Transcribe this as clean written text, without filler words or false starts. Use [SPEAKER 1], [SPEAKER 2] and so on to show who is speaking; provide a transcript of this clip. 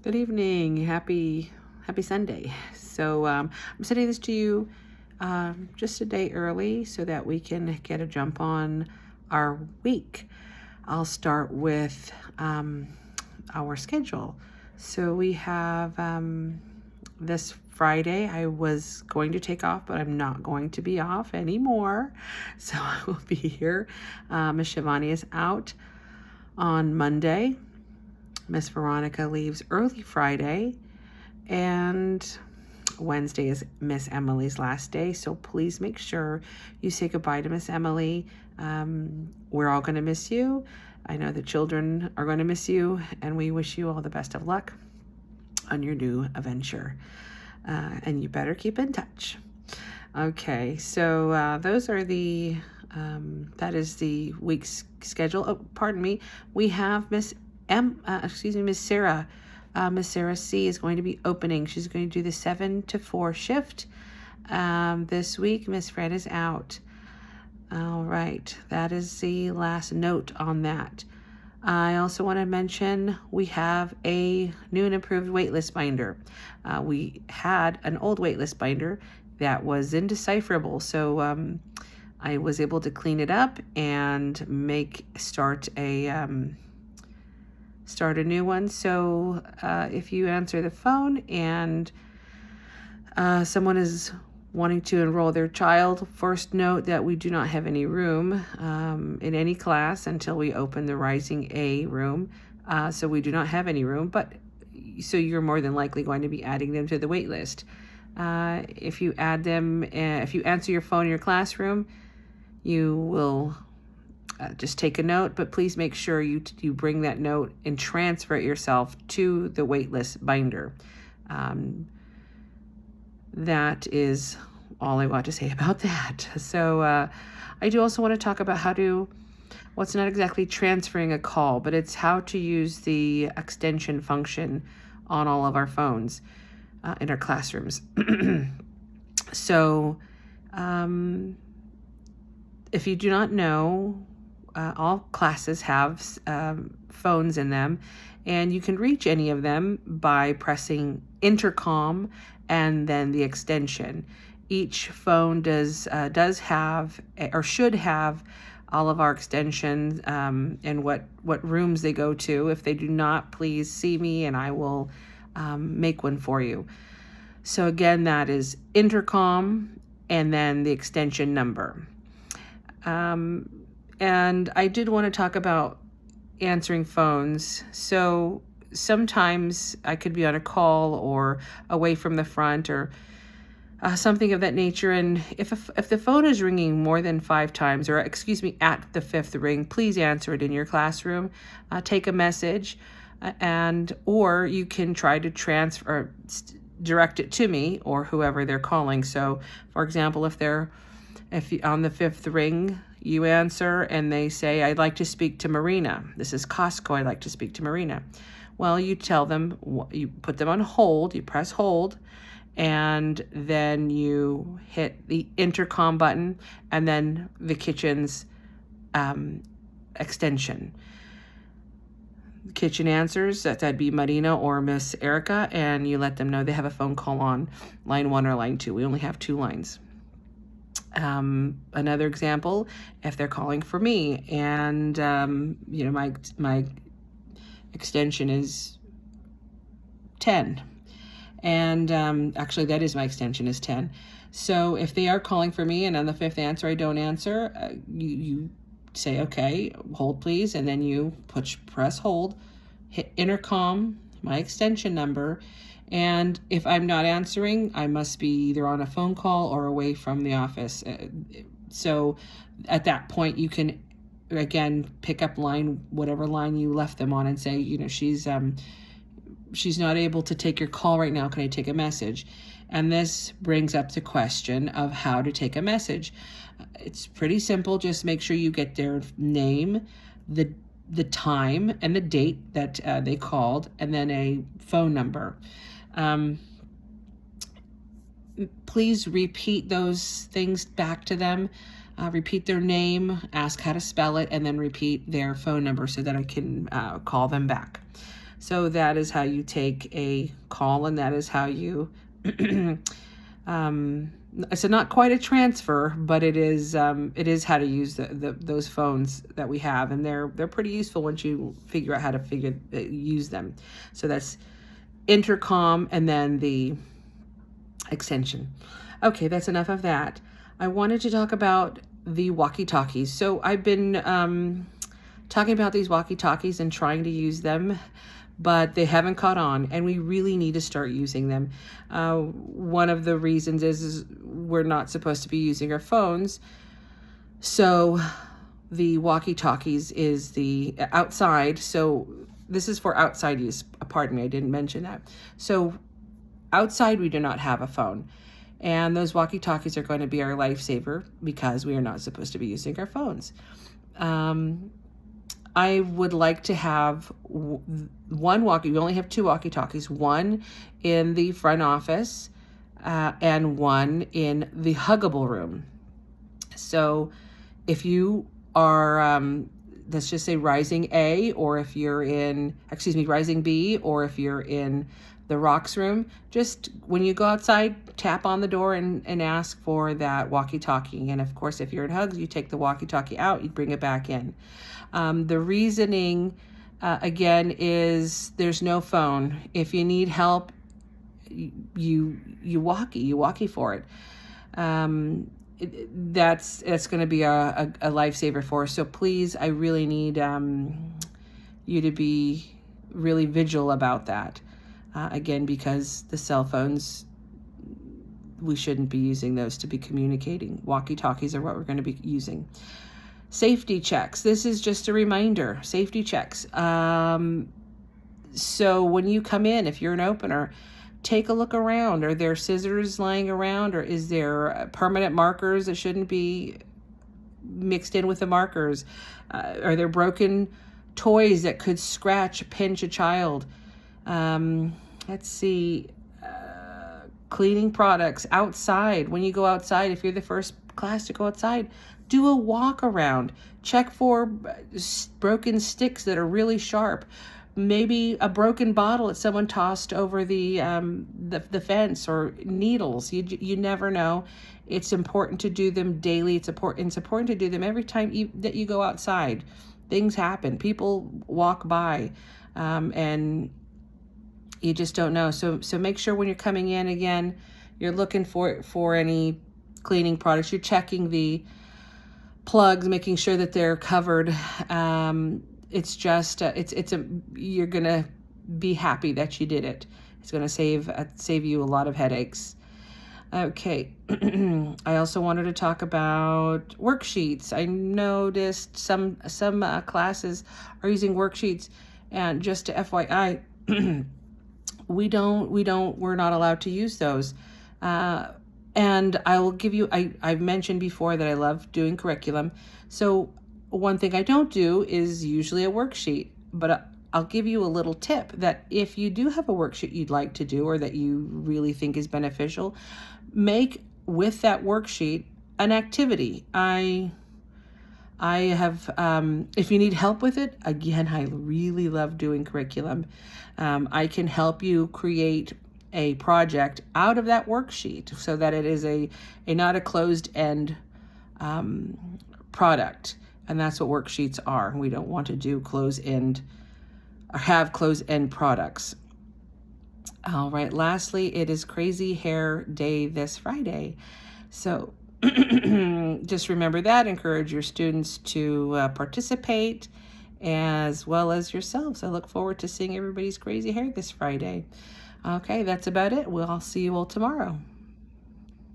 [SPEAKER 1] Good evening. Happy Sunday. I'm sending this to you just a day early so that we can get a jump on our week. I'll start with our schedule. So we have this Friday. I was going to take off, but I'm not going to be off anymore. So I will be here. Miss Shivani is out on Monday. Miss Veronica leaves early Friday, and Wednesday is Miss Emily's last day. So please make sure you say goodbye to Miss Emily. We're all going to miss you. I know the children are going to miss you, and we wish you all the best of luck on your new adventure. And you better keep in touch. Okay, so those are that is the week's schedule. Oh, pardon me. We have Miss Sarah. Miss Sarah C is going to be opening. She's going to do the 7 to 4 shift. This week, Miss Fred is out. All right, that is the last note on that. I also want to mention we have a new and improved waitlist binder. We had an old waitlist binder that was indecipherable, so I was able to clean it up and start a new one. So if you answer the phone and someone is wanting to enroll their child, first note that we do not have any room in any class until we open the Rising A room. So we do not have any room, so you're more than likely going to be adding them to the wait list. If you add them, if you answer your phone in your classroom, you will just take a note, but please make sure you bring that note and transfer it yourself to the waitlist binder. That is all I want to say about that. So I do also want to talk about what's not exactly transferring a call, but it's how to use the extension function on all of our phones in our classrooms. So if you do not know, all classes have phones in them, and you can reach any of them by pressing intercom and then the extension. Each phone does have or should have all of our extensions and what rooms they go to. If they do not, please see me and I will make one for you. So again, that is intercom and then the extension number. And I did want to talk about answering phones. So sometimes I could be on a call or away from the front or something of that nature. And if the phone is ringing more than 5 times, or at the 5th ring, please answer it in your classroom. Take a message, or you can try to direct it to me or whoever they're calling. So, for example, if on the 5th ring, you answer and they say, I'd like to speak to Marina. This is Costco. I'd like to speak to Marina. Well, you tell them, you put them on hold, you press hold, and then you hit the intercom button and then the kitchen's extension. The kitchen answers, that'd be Marina or Miss Erica, and you let them know they have a phone call on line 1 or line 2. We only have 2 lines. Another example, if they're calling for me and, my extension is 10 and, actually that is my extension is 10. So if they are calling for me and on the 5th answer, I don't answer, you say, okay, hold please. And then you press hold, hit intercom, my extension number. And if I'm not answering, I must be either on a phone call or away from the office. So at that point, you can, again, pick up whatever line you left them on and say, she's not able to take your call right now. Can I take a message? And this brings up the question of how to take a message. It's pretty simple. Just make sure you get their name, the time and the date that they called, and then a phone number. Please repeat those things back to them. Repeat their name, ask how to spell it, and then repeat their phone number so that I can call them back. So that is how you take a call, and that is how you, so not quite a transfer, but it is how to use those phones that we have, and they're pretty useful once you figure out how to use them. So that's intercom and then the extension. Okay, that's enough of that. I wanted to talk about the walkie-talkies. So I've been talking about these walkie-talkies and trying to use them, but they haven't caught on, and we really need to start using them. One of the reasons is we're not supposed to be using our phones. So the walkie-talkies is the outside. So this is for outside use. Pardon me, I didn't mention that. So outside, we do not have a phone. And those walkie-talkies are going to be our lifesaver because we are not supposed to be using our phones. I would like to have one walkie. We only have two walkie-talkies, one in the front office and one in the huggable room. So if you are, let's just say rising A, or if you're in, rising B, or if you're in the rocks room, just when you go outside, tap on the door and ask for that walkie-talkie. And of course, if you're in hugs, you take the walkie-talkie out, you bring it back in. The reasoning, again, is there's no phone. If you need help, you walkie for it. That's going to be a lifesaver for us. So please, I really need you to be really vigilant about that. Again, because the cell phones, we shouldn't be using those to be communicating. Walkie-talkies are what we're going to be using. Safety checks. This is just a reminder. Safety checks. So when you come in, if you're an opener, take a look around. Are there scissors lying around, or is there permanent markers that shouldn't be mixed in with the markers? Are there broken toys that could scratch, pinch a child? Let's see. Cleaning products outside. When you go outside, if you're the first class to go outside, do a walk around. Check for broken sticks that are really sharp. Maybe a broken bottle that someone tossed over the fence, or needles. You never know. It's important to do them daily. It's important to do them every time that you go outside. Things happen. People walk by, and you just don't know. So make sure when you're coming in, again, you're looking for any cleaning products. You're checking the plugs, making sure that they're covered. It's just you're gonna be happy that you did it. It's gonna save you a lot of headaches. Okay. I also wanted to talk about worksheets. I noticed some classes are using worksheets, and just to FYI, we're not allowed to use those. And I will give you, I've mentioned before that I love doing curriculum. So one thing I don't do is usually a worksheet, but I'll give you a little tip that if you do have a worksheet you'd like to do, or that you really think is beneficial, make with that worksheet an activity. I have, if you need help with it, again, I really love doing curriculum. I can help you create a project out of that worksheet so that it is a not a closed-end product. And that's what worksheets are. We don't want to do closed-end or have closed-end products. All right, lastly, it is Crazy Hair Day this Friday. So just remember that. Encourage your students to participate, as well as yourselves. I look forward to seeing everybody's crazy hair this Friday. Okay, that's about it. I'll see you all tomorrow.